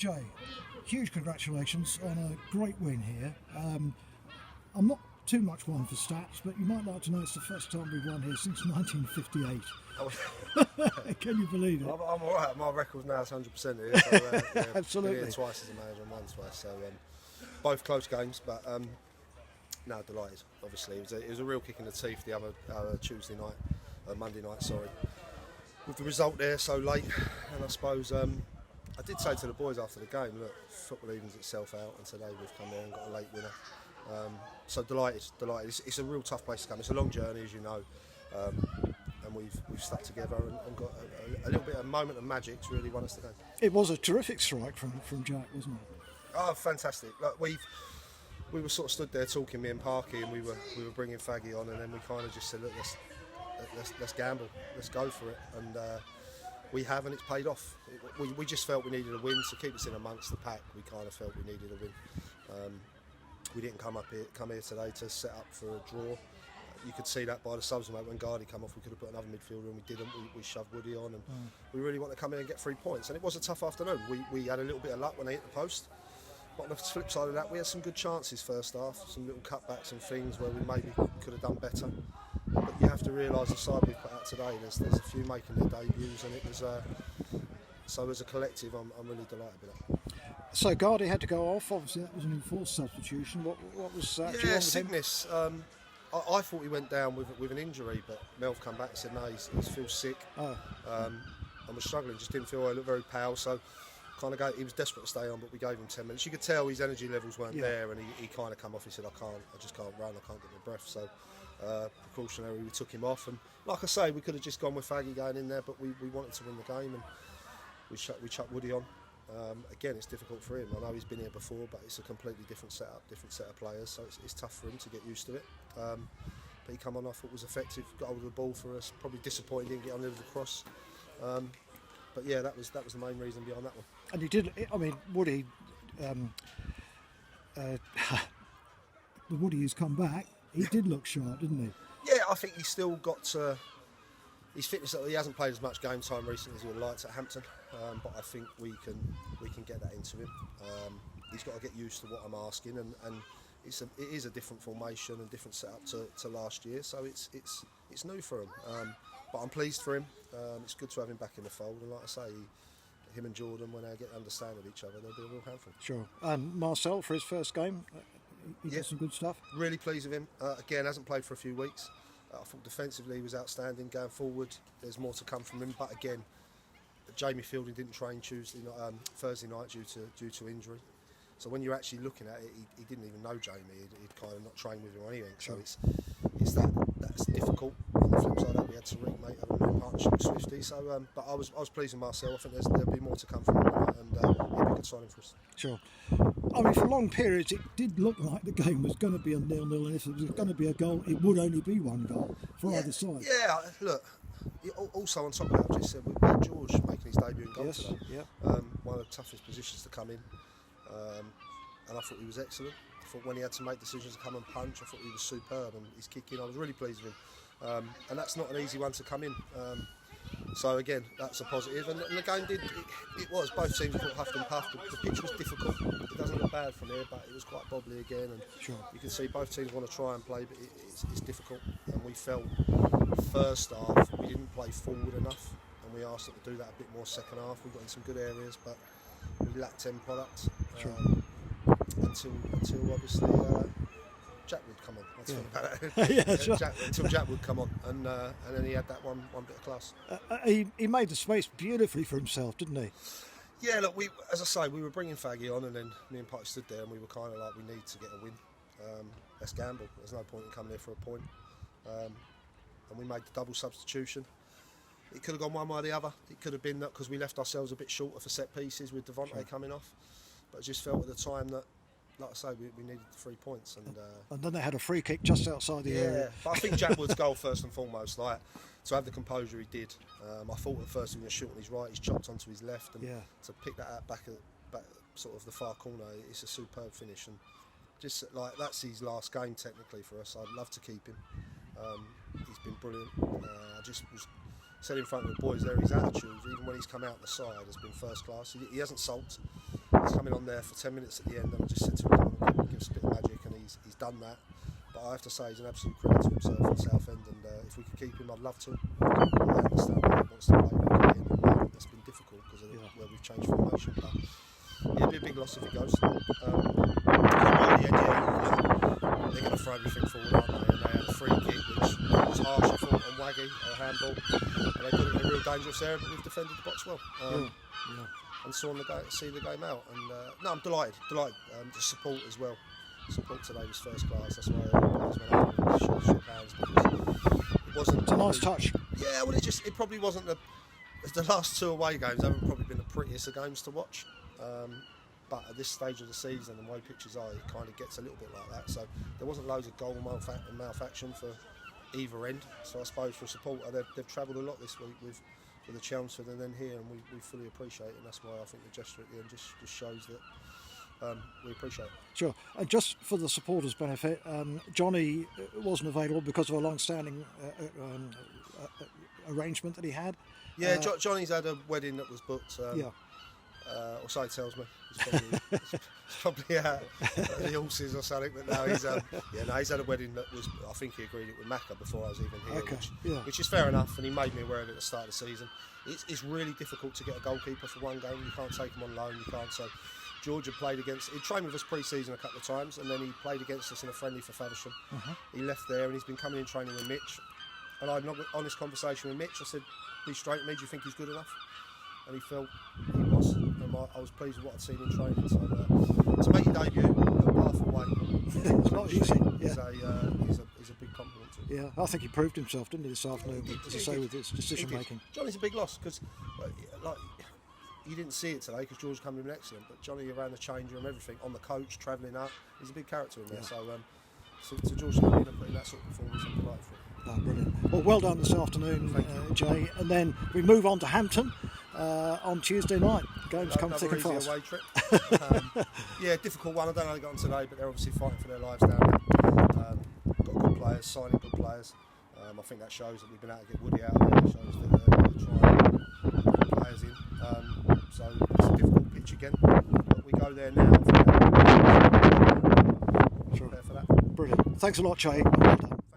Jay, huge congratulations on a great win here. I'm not too much one for stats, but you might like to know it's the first time we've won here since 1958. Can you believe it? I'm all right. My record's now 100% here. So, yeah, Absolutely. been here twice as a manager and won twice. So both close games, but no, delighted. Obviously, it was a real kick in the teeth the other Monday night. Sorry, with the result there so late, and I suppose I did say to the boys after the game, look, football evens itself out, and today we've come there and got a late winner. So delighted. It's a real tough place to come. It's a long journey, as you know, and we've stuck together and got a little bit of moment of magic to really won us the game. It was a terrific strike from Jack, wasn't it? Oh, fantastic! Like we were sort of stood there talking, me and Parky, and we were bringing Faggy on, and then we kind of just said, look, let's gamble, let's go for it, and we have, and it's paid off. We just felt we needed a win to keep us in amongst the pack. We kind of felt we needed a win. We didn't come here today to set up for a draw. You could see that by the subs, mate. When Gardy came off, we could have put another midfielder in. We didn't. We shoved Woody on, and we really wanted to come in and get 3 points. And it was a tough afternoon. We had a little bit of luck when they hit the post. But on the flip side of that, we had some good chances first half, some little cutbacks and things where we maybe could have done better. But you have to realise the side we put out today, there's a few making their debuts, and it was so as a collective, I'm really delighted with that. So Gardy had to go off. Obviously, that was an enforced substitution. What was actually wrong with sickness. I thought he went down with an injury, but Melv come back and said no, he feels sick. And was struggling. Just didn't feel. He looked very pale. So kind of he was desperate to stay on, but we gave him 10 minutes. You could tell his energy levels weren't there, and he kind of come off. He said, I just can't run. I can't get my breath. So precautionary, we took him off. And like I say, we could have just gone with Faggy going in there, but we wanted to win the game, and we chucked Woody on. Again, it's difficult for him. I know he's been here before, but it's a completely different setup, different set of players, so it's tough for him to get used to it. But he come on, I thought was effective, got hold of the ball for us. Probably disappointed he didn't get on over the cross. But yeah, that was the main reason behind that one. And you did. I mean, Woody. Woody who's come back, he did look sharp, didn't he? Yeah, I think he's still got his fitness. He hasn't played as much game time recently as he would like to at Hampton, but I think we can get that into him. He's got to get used to what I'm asking, and it is a different formation and different setup to last year, so it's new for him. But I'm pleased for him. It's good to have him back in the fold, and like I say, him and Jordan, when they get understanding of each other, they'll be a real handful. Sure. And Marcel for his first game, he did some good stuff. Really pleased with him. Again, hasn't played for a few weeks. I thought defensively he was outstanding. Going forward, there's more to come from him. But again, Jamie Fielding didn't train Thursday night due to injury. So when you're actually looking at it, he didn't even know Jamie. He'd kind of not trained with him or anything. So it's that's difficult. On the flip side of that, we had Tariq, mate, had a new partnership with Swifty. So, but I was pleased with Marcel. I think there'll be more to come from him, and he'll be a good signing for us. Sure. I mean, for long periods, it did look like the game was going to be a 0-0, and if there was going to be a goal, it would only be one goal for either side. Yeah, look. Also, on top of that, I just said we had George making his debut in goal today. Yeah. One of the toughest positions to come in, and I thought he was excellent. I thought when he had to make decisions to come and punch, I thought he was superb, and his kicking, I was really pleased with him. And that's not an easy one to come in. So again, that's a positive, and the game did. It was both teams got huffed and puffed. The pitch was difficult. It doesn't look bad from here, but it was quite bobbly again, and you can see both teams want to try and play, but it's difficult. And we felt first half we didn't play forward enough, and we asked them to do that a bit more second half. We got in some good areas, but we lacked end product until obviously Jack would come on. That's about it. Until Jack would come on, and then he had that one bit of class. He made the space beautifully for himself, didn't he? Yeah, look, as I say, we were bringing Faggy on, and then me and Potty stood there, and we were kind of like, we need to get a win. Let's gamble. There's no point in coming here for a point. And we made the double substitution. It could have gone one way or the other. It could have been that because we left ourselves a bit shorter for set pieces with Devontae coming off. But I just felt at the time that, like I say, we needed the 3 points. And then they had a free kick just outside the area. Yeah, but I think Jack Wood's goal first and foremost, like, to have the composure he did. I thought at first he was going to shoot on his right, he's chopped onto his left, and to pick that out back sort of the far corner, it's a superb finish. And just like that's his last game technically for us. I'd love to keep him. He's been brilliant. I just was said in front of the boys there, his attitude, even when he's come out the side, has been first class. He hasn't sulked. He's coming on there for 10 minutes at the end, and I just said to him, "Come on, give us a bit of magic," and he's done that. But I have to say, he's an absolute credit to himself in Southend, and if we could keep him, I'd love to. I understand why he wants to play locally, and that's been difficult because of where we've changed formation. But it'd be a big loss if he goes. They're going to throw everything forward, aren't they? And they had a free kick, which was harsh, I thought, on Waggy, a handball. And they put it in a real dangerous area, but we've defended the box well. And see the game out. And no, I'm delighted. The support as well. Support today was first class. That's why everybody went up and shook hands, because it wasn't. It's a nice touch. Yeah, well, it probably wasn't the last two away games haven't probably been the prettiest of games to watch. But at this stage of the season and the way pitches are, it kind of gets a little bit like that. So there wasn't loads of goal malfaction for either end. So I suppose for a supporter, they've travelled a lot this week with the Chelmsford and then here, and we fully appreciate it. And that's why I think the gesture at the end just shows that we appreciate it. Sure. And just for the supporters' benefit, Johnny wasn't available because of a long-standing arrangement that he had. Yeah, Johnny's had a wedding that was booked. Or so he tells me. He's probably out at the horses or something. But no, he's had a wedding that was. I think he agreed it with Macca before I was even here, which is fair enough. And he made me aware of it at the start of the season. It's really difficult to get a goalkeeper for one game. You can't take him on loan. You can't. So George had played against. He trained with us pre-season a couple of times, and then he played against us in a friendly for Faversham. He left there, and he's been coming in training with Mitch. And I had an honest conversation with Mitch. I said, "Be straight with me. Do you think he's good enough?" And he felt he was, and I was pleased with what I'd seen in training. So to make your debut at Bath away, it's not easy. Is a big compliment to him. Yeah, I think he proved himself, didn't he, this afternoon? As I say, with his decision making. Johnny's a big loss because, like, you didn't see it today because George came in excellent, but Johnny around the change room, everything on the coach, travelling up, he's a big character in there. So George coming in and putting that sort of performance, I'm delighted for him. Oh, brilliant. Well done this afternoon, Jay. And then we move on to Hampton on Tuesday night. Games come thick and fast. Away trip. Difficult one. I don't know how they got on today, but they're obviously fighting for their lives down there. Got good players, signing good players. I think that shows that we've been able to get Woody out there. It shows that we're trying to put players in. So it's a difficult pitch again, but we go there now. Sure. Prepare for that. Brilliant. Thanks a lot, Jay.